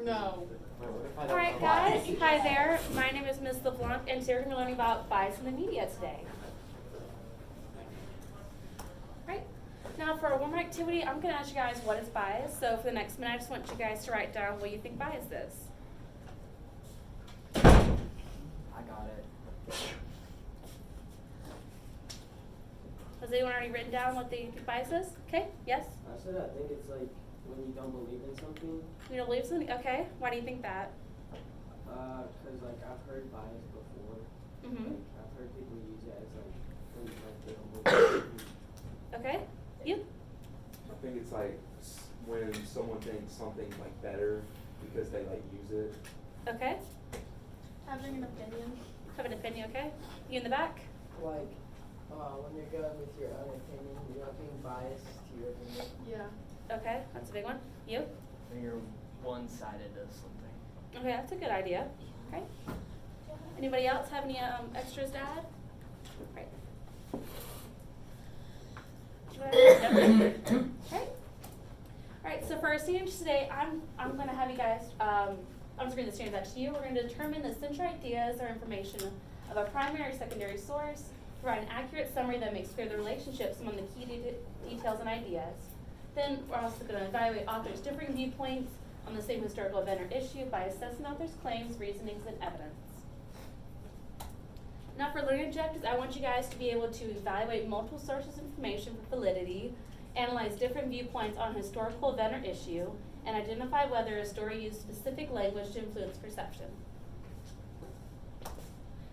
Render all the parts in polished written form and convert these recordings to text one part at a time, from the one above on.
No. Alright guys, hi there. My name is Ms. LeBlanc and today we're going to be learning about bias in the media today. Right. Now for a warm-up activity, I'm going to ask you guys what is bias. So for the next minute, I just want you guys to write down what you think bias is. I got it. Has anyone already written down what they think bias is? Okay, yes? I said I think it's like when you don't believe in something. You don't believe something? Okay. Why do you think that? Cause like I've heard bias before. Mm-hmm. Like I've heard people use it as like when like they don't believe in Okay. You? I think it's like when someone thinks something like better because they like use it. Okay. Having an opinion. Have an opinion, okay? You in the back? Like, when you're going with your own opinion, you're not being biased to your opinion. Yeah. Okay, that's a big one. You? When you're one-sided of something. Okay, that's a good idea. Okay. Anybody else have any extras to add? Right. Okay. All right. So for our standards today, I'm going to have you guys. I'm just reading the standards out to you. We're going to determine the central ideas or information of a primary or secondary source. Provide an accurate summary that makes clear the relationships among the key details and ideas. Then we're also going to evaluate authors' differing viewpoints on the same historical event or issue by assessing authors' claims, reasonings, and evidence. Now for learning objectives, I want you guys to be able to evaluate multiple sources of information for validity, analyze different viewpoints on a historical event or issue, and identify whether a story used specific language to influence perception.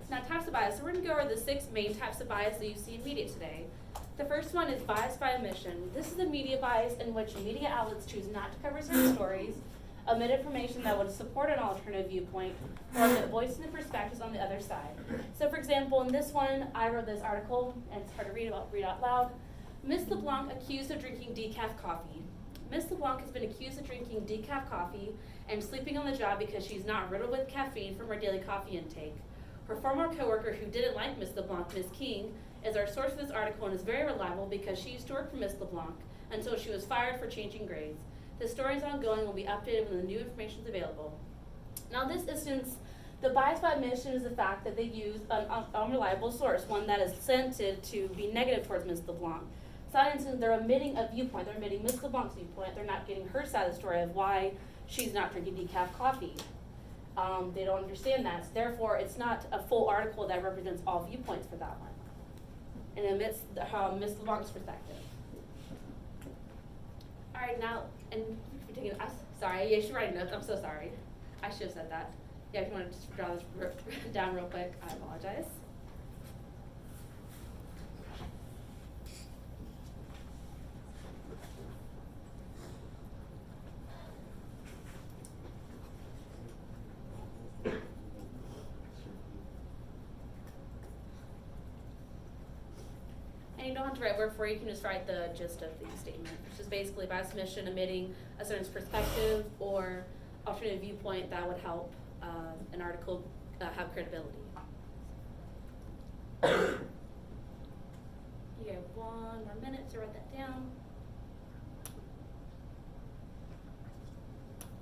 Now types of bias. So we're going to go over the 6 main types of bias that you see in media today. The first one is bias by omission. This is a media bias in which media outlets choose not to cover certain stories, omit information that would support an alternative viewpoint, or omit voicing the perspectives on the other side. So for example, in this one, I wrote this article, and it's hard to read out loud. Ms. LeBlanc accused of drinking decaf coffee. Ms. LeBlanc has been accused of drinking decaf coffee and sleeping on the job because she's not riddled with caffeine from her daily coffee intake. Her former coworker who didn't like Ms. LeBlanc, Ms. King, is our source for this article and is very reliable because she used to work for Ms. LeBlanc until she was fired for changing grades. The story is ongoing and will be updated when the new information is available. Now in this instance, the bias by omission is the fact that they use an unreliable source, one that is scented to be negative towards Ms. LeBlanc. So in that instance, they're omitting a viewpoint. They're omitting Ms. LeBlanc's viewpoint. They're not getting her side of the story of why she's not drinking decaf coffee. They don't understand that. So therefore, it's not a full article that represents all viewpoints for that one. And omits Ms. LeBlanc's perspective. All right, now, and if you're taking, sorry, yeah, you should write notes. I'm so sorry. I should have said that. Yeah, if you want to just draw this down real quick, I apologize. And you don't have to write word for it, you can just write the gist of the statement, which is basically by submission omitting a certain perspective or alternative viewpoint that would help an article have credibility. You have 1 more minute to write that down.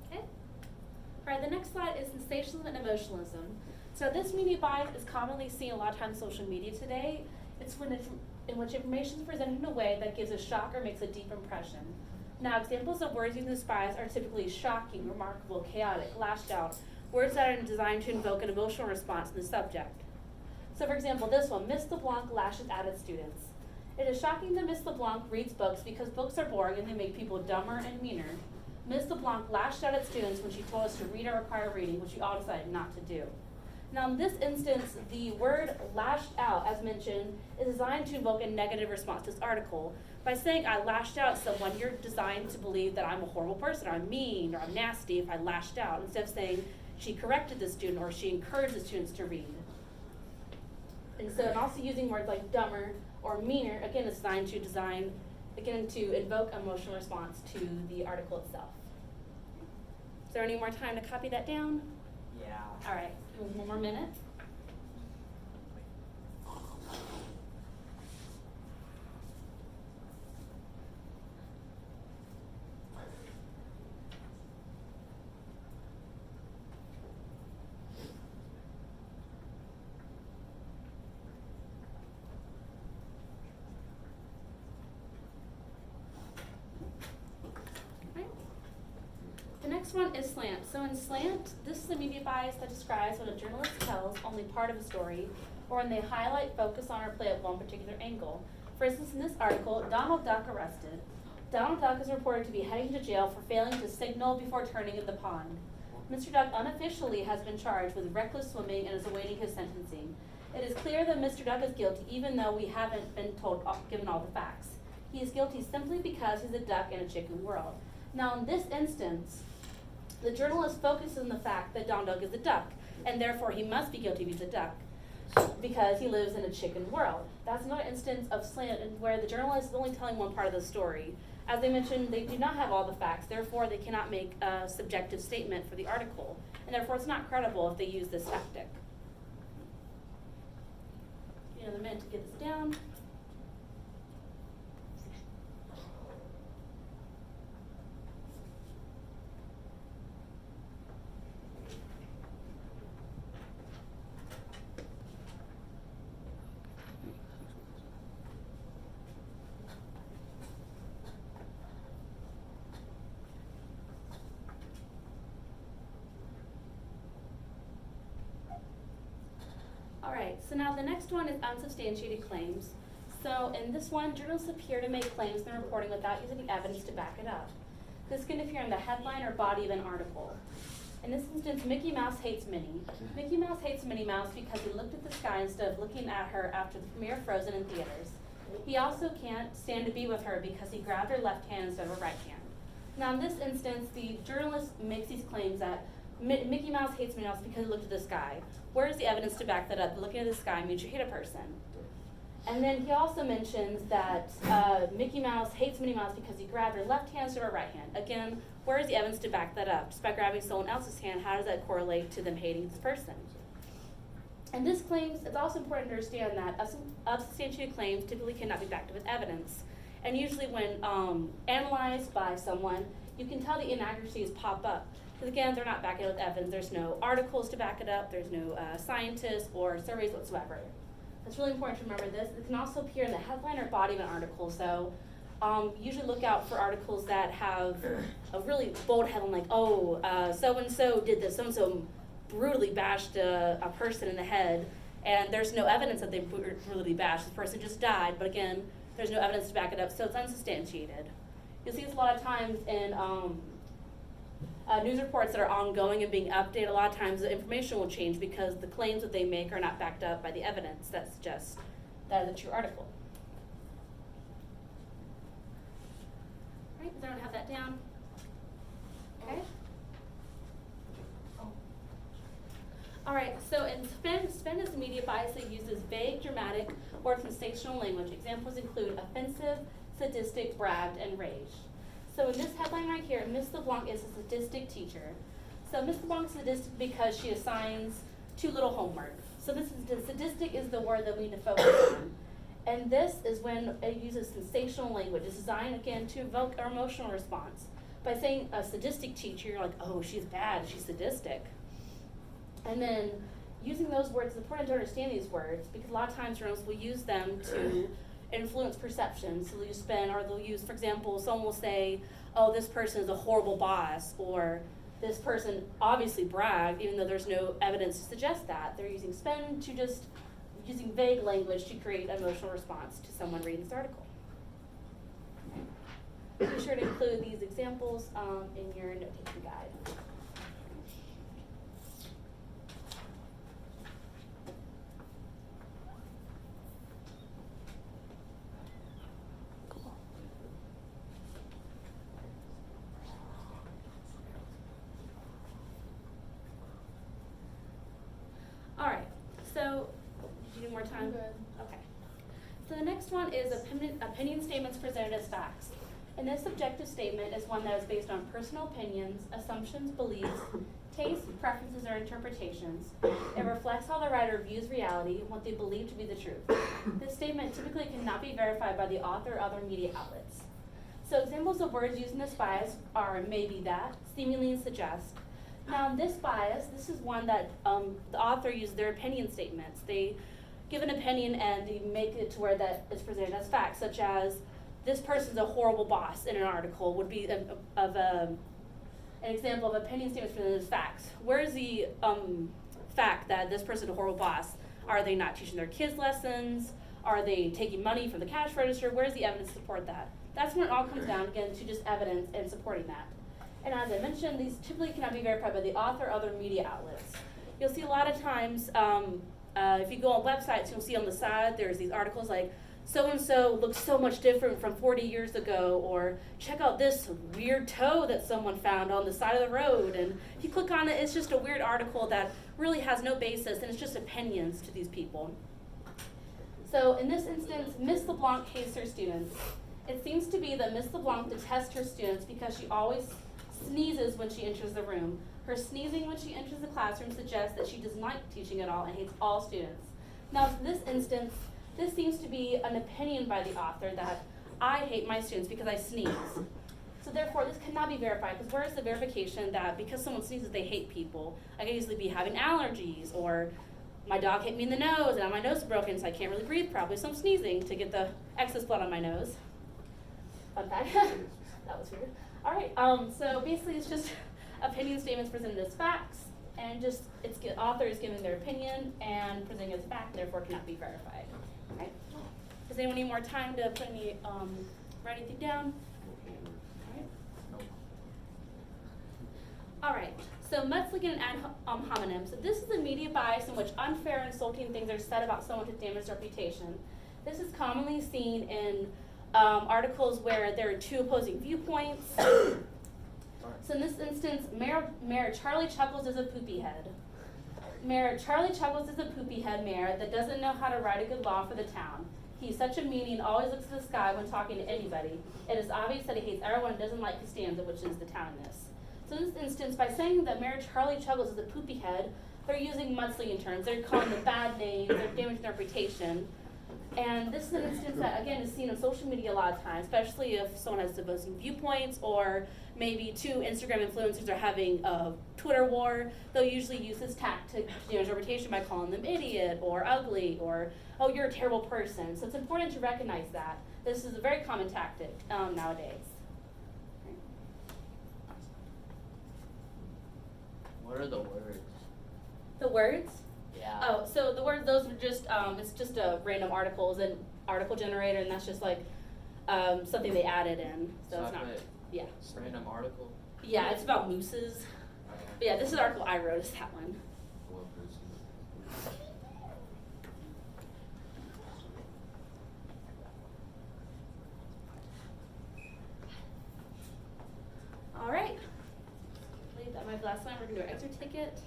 Okay. All right, the next slide is sensationalism and emotionalism. So this media bias is commonly seen a lot of times on social media today. It's in which information is presented in a way that gives a shock or makes a deep impression. Now, examples of words used in this bias are typically shocking, remarkable, chaotic, lashed out, words that are designed to invoke an emotional response in the subject. So for example, this one, Ms. LeBlanc lashes out at students. It is shocking that Ms. LeBlanc reads books because books are boring and they make people dumber and meaner. Ms. LeBlanc lashed out at students when she told us to read or require reading, which we all decided not to do. Now in this instance, the word lashed out, as mentioned, is designed to invoke a negative response to this article. By saying I lashed out at someone, you're designed to believe that I'm a horrible person, or I'm mean, or I'm nasty if I lashed out, instead of saying she corrected the student or she encouraged the students to read. And also using words like dumber or meaner, again, is designed to invoke emotional response to the article itself. Is there any more time to copy that down? Yeah. All right, 1 more minute. next one is slant. So in slant, this is a media bias that describes when a journalist tells only part of a story, or when they highlight, focus on, or play at one particular angle. For instance, in this article, Donald Duck arrested. Donald Duck is reported to be heading to jail for failing to signal before turning in the pond. Mr. Duck unofficially has been charged with reckless swimming and is awaiting his sentencing. It is clear that Mr. Duck is guilty even though we haven't been given all the facts. He is guilty simply because he's a duck in a chicken world. Now in this instance, the journalist focuses on the fact that Donald Duck is a duck, and therefore he must be guilty if he's a duck, because he lives in a chicken world. That's another instance of slant where the journalist is only telling one part of the story. As I mentioned, they do not have all the facts, therefore they cannot make a subjective statement for the article, and therefore it's not credible if they use this tactic. Give me another minute to get this down. Alright, so now the next one is unsubstantiated claims. So in this one, journalists appear to make claims in reporting without using evidence to back it up. This can appear in the headline or body of an article. In this instance, Mickey Mouse hates Minnie. Mickey Mouse hates Minnie Mouse because he looked at the sky instead of looking at her after the premiere of Frozen in theaters. He also can't stand to be with her because he grabbed her left hand instead of her right hand. Now in this instance, the journalist makes these claims that Mickey Mouse hates Minnie Mouse because he looked at the sky. Where is the evidence to back that up? Looking at the sky means you hate a person. And then he also mentions that Mickey Mouse hates Minnie Mouse because he grabbed her left hand instead of her right hand. Again, where is the evidence to back that up? Just by grabbing someone else's hand, how does that correlate to them hating this person? And this claims, it's also important to understand that unsubstantiated claims typically cannot be backed up with evidence. And usually when analyzed by someone, you can tell the inaccuracies pop up. Because again, they're not backing it with evidence. There's no articles to back it up. There's no scientists or surveys whatsoever. It's really important to remember this. It can also appear in the headline or body of an article. So usually look out for articles that have a really bold headline like, oh, so-and-so did this, so-and-so brutally bashed a person in the head. And there's no evidence that they brutally bashed. This person just died. But again, there's no evidence to back it up. So it's unsubstantiated. You'll see this a lot of times in news reports that are ongoing and being updated. A lot of times the information will change because the claims that they make are not backed up by the evidence that suggests that is a true article. All right, does everyone have that down? Okay. All right, so in spin is a media bias that uses vague, dramatic, or sensational language. Examples include offensive, sadistic, bragged, and rage. So in this headline right here, Miss LeBlanc is a sadistic teacher. So Miss LeBlanc is sadistic because she assigns too little homework. So this is sadistic is the word that we need to focus on. And this is when it uses sensational language. It's designed, again, to evoke our emotional response. By saying a sadistic teacher, you're like, oh, she's bad, she's sadistic. And then using those words, it's important to understand these words because a lot of times journalists will use them to influence perception. So they'll use, for example, someone will say, oh, this person is a horrible boss, or this person obviously bragged, even though there's no evidence to suggest that. They're using spin to just, using vague language to create an emotional response to someone reading this article. Be sure to include these examples in your notation guide. All right, so, did you need more time? I'm good. Okay. So the next one is opinion statements presented as facts. And this subjective statement is one that is based on personal opinions, assumptions, beliefs, tastes, preferences, or interpretations. It reflects how the writer views reality and what they believe to be the truth. This statement typically cannot be verified by the author or other media outlets. So examples of words used in this bias are maybe that, seemingly, and suggest. Now this bias, this is one that the author uses their opinion statements. They give an opinion and they make it to where that is presented as facts, such as this person's a horrible boss in an article would be of An example of opinion statements presented as facts. Where is the fact that this person is a horrible boss? Are they not teaching their kids lessons? Are they taking money from the cash register? Where's the evidence to support that? That's when it all comes down, again, to just evidence and supporting that. And as I mentioned, these typically cannot be verified by the author or other media outlets. You'll see a lot of times, if you go on websites, you'll see on the side, there's these articles like, so-and-so looks so much different from 40 years ago, or check out this weird toe that someone found on the side of the road. And if you click on it, it's just a weird article that really has no basis, and it's just opinions to these people. So in this instance, Miss LeBlanc hates her students. It seems to be that Miss LeBlanc detests her students because she always sneezes when she enters the room. Her sneezing when she enters the classroom suggests that she does not like teaching at all and hates all students. Now, in this instance, this seems to be an opinion by the author that I hate my students because I sneeze. So therefore, this cannot be verified, because where is the verification that because someone sneezes, they hate people? I could easily be having allergies, or my dog hit me in the nose, and now my nose is broken, so I can't really breathe properly, so I'm sneezing to get the excess blood on my nose. Fun fact. That was weird. All right, so basically it's just opinion statements presented as facts, and just authors giving their opinion and presenting as fact, therefore cannot be verified. All right. Does anyone need more time to put any write anything down? All right, so mudslinging and ad hominem. So this is a media bias in which unfair and insulting things are said about someone to damage their reputation. This is commonly seen in articles where there are two opposing viewpoints. So in this instance, Mayor Charlie Chuckles is a poopy head. Mayor Charlie Chuckles is a poopy head mayor that doesn't know how to write a good law for the town. He's such a meanie and always looks at the sky when talking to anybody. It is obvious that he hates everyone and doesn't like Costanza, which is the townness. So in this instance, by saying that Mayor Charlie Chuckles is a poopy head, they're using mudslinging terms. They're calling them bad names, they're damaging their reputation. And this is an instance that, again, is seen on social media a lot of times, especially if someone has opposing viewpoints, or maybe two Instagram influencers are having a Twitter war. They'll usually use this tactic to damage their reputation by calling them idiot or ugly or, oh, you're a terrible person. So it's important to recognize that. This is a very common tactic nowadays. What are the words? The words? Yeah. Oh, so the words, those are just, it's just random articles and article generator, and that's just like something they added in. So it's not, yeah. Random article? Yeah, it's about mooses. But yeah, this is the article I wrote, is that one. All right. Leave that my last one. We're gonna do our exit ticket.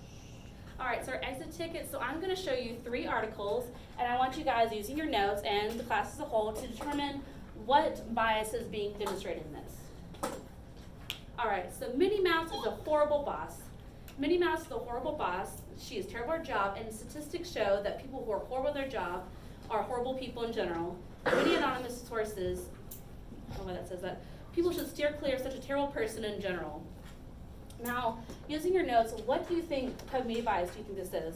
All right, so our exit ticket. So I'm gonna show you 3 articles, and I want you guys using your notes and the class as a whole to determine what bias is being demonstrated in this. All right, so Minnie Mouse is a horrible boss. Minnie Mouse is a horrible boss. She is terrible at her job, and statistics show that people who are horrible at their job are horrible people in general. Many anonymous sources, I don't know why that says that, people should steer clear of such a terrible person in general. Now, using your notes, what do you think type of media bias do you think this is?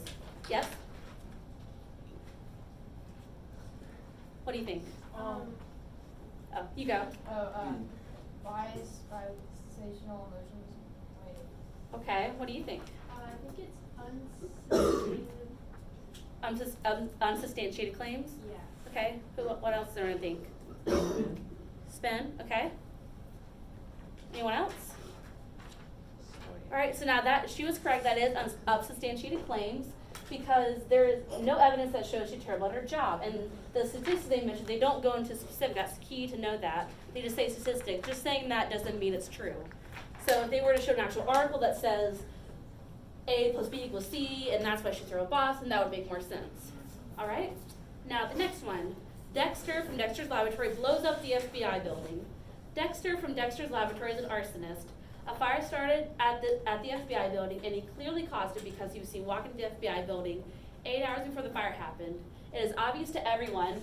Yes? What do you think? Oh, you go. Bias by sensational emotions. Wait. Okay, what do you think? I think it's Unsubstantiated claims? Yeah. Okay, what else is there to think? Spin, okay. Anyone else? All right, so now that she was correct, that is unsubstantiated claims, because there is no evidence that shows she's terrible at her job. And the statistics they mentioned, they don't go into specific. That's key to know that. They just say statistics. Just saying that doesn't mean it's true. So if they were to show an actual article that says A plus B equals C, and that's why she's a boss, then that would make more sense. All right? Now the next one. Dexter from Dexter's Laboratory blows up the FBI building. Dexter from Dexter's Laboratory is an arsonist. A fire started at the FBI building, and he clearly caused it because he was seen walking to the FBI building 8 hours before the fire happened. It is obvious to everyone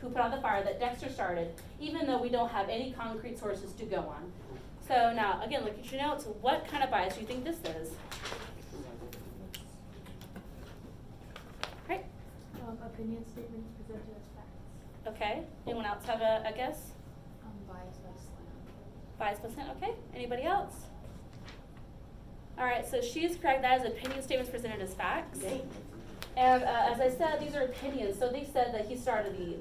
who put out the fire that Dexter started, even though we don't have any concrete sources to go on. So now, again, look at your notes. What kind of bias do you think this is? Right? Opinion statements presented as facts. Okay. Anyone else have a guess? Bias by slant. Bias percent, okay. Anybody else? All right, so she is correct. That is opinion statements presented as facts. And as I said, these are opinions. So they said that he started the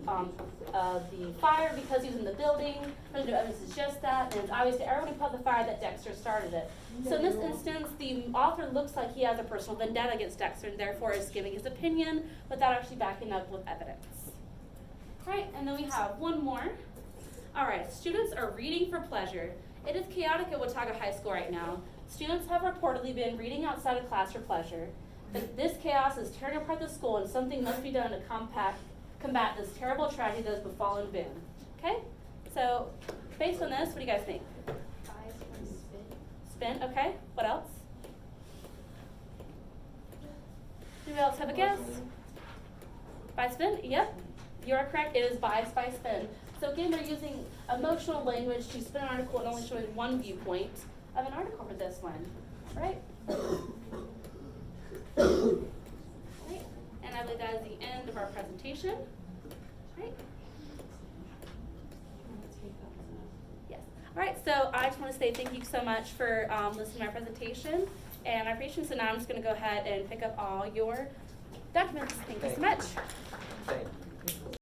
fire because he was in the building. There's no evidence to suggest that, and it's obvious to everyone who caught the fire that Dexter started it. So in this instance, the author looks like he has a personal vendetta against Dexter, and therefore is giving his opinion without actually backing up with evidence. All right, and then we have one more. All right, students are reading for pleasure. It is chaotic at Watauga High School right now. Students have reportedly been reading outside of class for pleasure. But this chaos is tearing apart the school, and something must be done to combat this terrible tragedy that has befallen Ben. Okay? So, based on this, what do you guys think? Bias by spin. Spin, okay. What else? Anybody else have a guess? By spin? Yep. You are correct. It is bias by spin. So again, we're using emotional language to spin an article and only showing one viewpoint of an article for this one. Right? Right. And I believe that is the end of our presentation. Right? Yes. All right, so I just want to say thank you so much for listening to my presentation. And I appreciate it. So now I'm just going to go ahead and pick up all your documents. Thank you so much. Thank you.